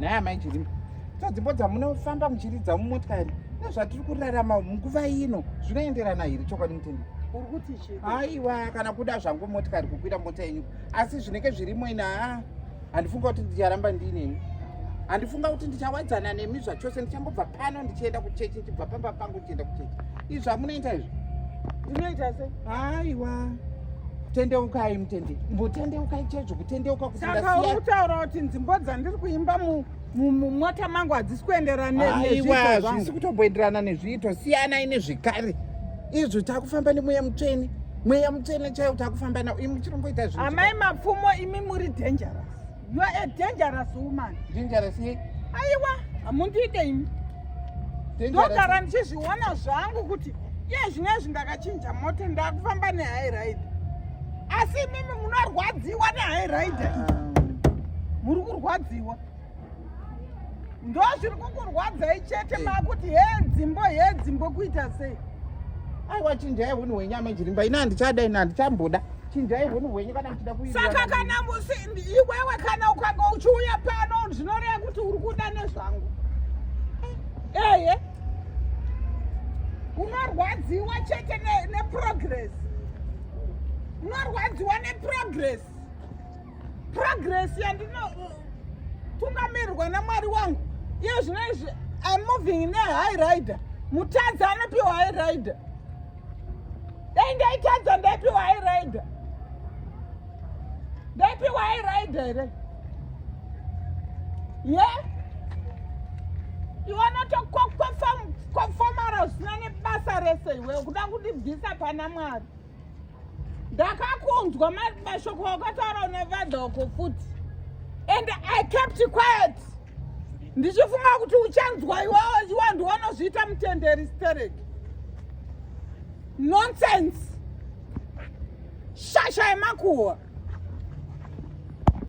naamai Jilimba, dzimbo dzamunofamba muchiridza mumotikari nezvatiri kurarama munguva ino zvinoenderana here chokwadi mutenderi? Uri kuti chii? Aiwa, kana kuda zvangu motikari kukwira mota yenyu, asi zvinenge zvirimo ina handifunga kuti ndicharamba ndinemi. Handifunga kuti ndichawadzana nemi zvachose, ndichangobva pano ndichienda kuchechi, ndichibva pamba pangu ndichienda kuchechi. Izvi zvamunoita izvi? Ndinoita sei? Aiwa, tendeukai mutenderi, mbotendeukai chezvo, kutendeuka kuti saka uri kutaura kuti nzvimbo dzandiri kuimba mumota mangu hadzisi kuenderana nezviito zvangu. Aiwa, zvisi kutomboenderana nezviito, siyanai nezvikare. Izvo takufamba nemweya mutsvene, mweya mutsvene chaiwo takufamba nawo. Imi muchiromboita zvinhu. Amai Mapfumo, imi muri dangerous. You are a dangerous woman. Dangerous ye? Aiwa, hamundiite imi. Ndogara ndichizviona zvangu kuti iye zvinezvi ndakachinja mota ndakufamba nehigh ride. Asi mimi munorwadziwa nehigh ride. Muri kurwadziwa. Ndo zviri kukurwadzai chete makuti dzimbo kuita sei? Aiwa, chinjai hunhu hwenyu Amai Jilimba, ina handichada, ina handichamboda. Chinjai hunhu hwenyu kana muchida kuira. Saka kana iwewe kana ukanga uchiuya pano zvinoreva kuti uri kuda nezvangu. Eye, unorwadziwa chete neprogress. Unorwadziwa neprogress. Progress yandinotungamirirwa naMwari wangu. Iye zvinezvi I'm moving nehigh rider. Mutadzi anopiwa high rider. Dai ndaitadza ndaipiwa high rider. Ndaipiwa high rider here. Yeah? Iwe notokofomara usina nebasa rese iwe kuda kundibvisa pana Mwari. Ndakakunzwa mashoko akataura nevadhoko futi. And I kept quiet. Ndichifunga kuti uchanzwa iwe ndiwanozviita mutenderi stereki. Nonsense. Shasha yemakuhwa.